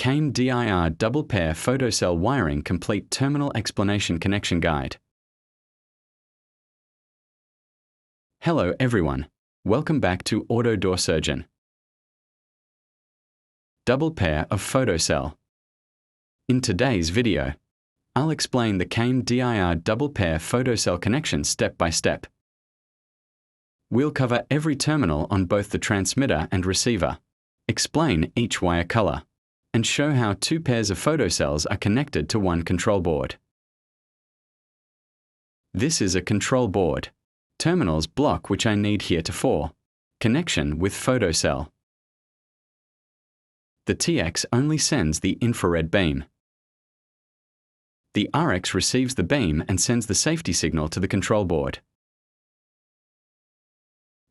CAME DIR Double Pair Photocell Wiring Complete Terminal Explanation Connection Guide. Hello everyone, welcome back to Auto Door Surgeon. Double pair of photocell. In today's video, I'll explain the CAME DIR double pair photocell connection step by step. We'll cover every terminal on both the transmitter and receiver, explain each wire color, and show how two pairs of photocells are connected to one control board. This is a control board. Terminals block which I need heretofore. Connection with photocell. The TX only sends the infrared beam. The RX receives the beam and sends the safety signal to the control board.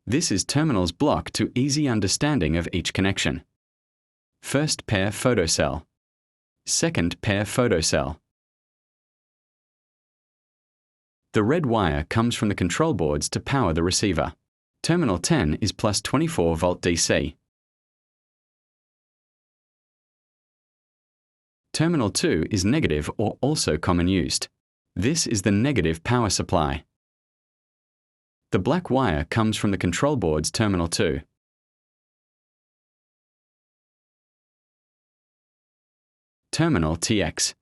This is terminals block to easy understanding of each connection. First pair photocell. Second pair photocell. The red wire comes from the control boards to power the receiver. Terminal 10 is plus 24 volt DC. Terminal 2 is negative or also common used. This is the negative power supply. The black wire comes from the control board's terminal 2. Terminal TX.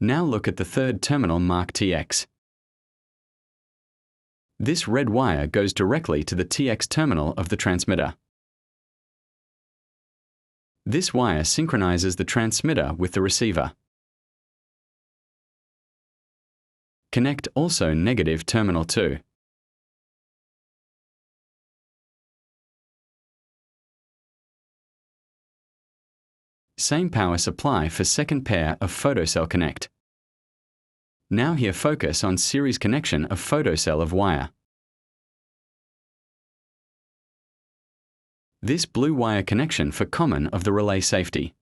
Now look at the third terminal marked TX. This red wire goes directly to the TX terminal of the transmitter. This wire synchronizes the transmitter with the receiver. Connect also negative terminal 2. Same power supply for second pair of photocell connect. Now here focus on series connection of photocell of wire. This blue wire connection for common of the relay safety.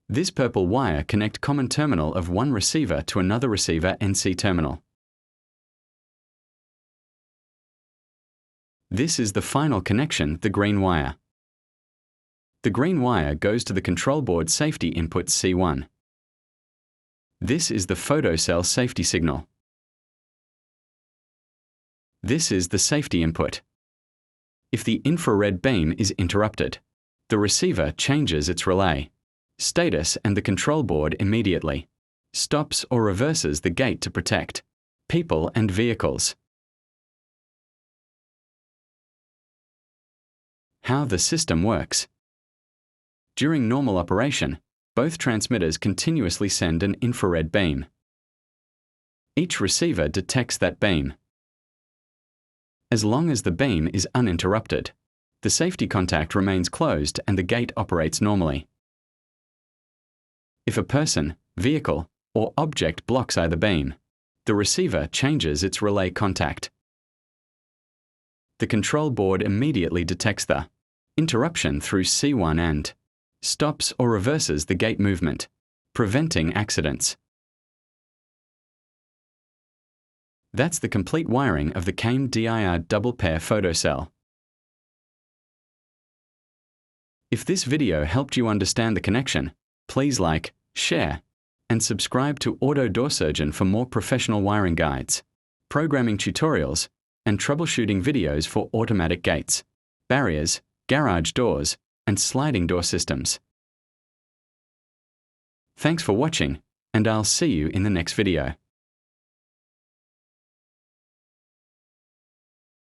This purple wire connect common terminal of one receiver to another receiver NC terminal. This is the final connection, the green wire. The green wire goes to the control board safety input C1. This is the photocell safety signal. This is the safety input. If the infrared beam is interrupted, the receiver changes its relay status and the control board immediately stops or reverses the gate to protect people and vehicles. How the system works. During normal operation, both transmitters continuously send an infrared beam. Each receiver detects that beam. As long as the beam is uninterrupted, the safety contact remains closed and the gate operates normally. If a person, vehicle, or object blocks either beam, the receiver changes its relay contact. The control board immediately detects the interruption through C1 and stops or reverses the gate movement, preventing accidents. That's the complete wiring of the CAME DIR double pair photocell. If this video helped you understand the connection, please like, share, and subscribe to Auto Door Surgeon for more professional wiring guides, programming tutorials, and troubleshooting videos for automatic gates, barriers, garage doors, and sliding door systems. Thanks for watching, and I'll see you in the next video.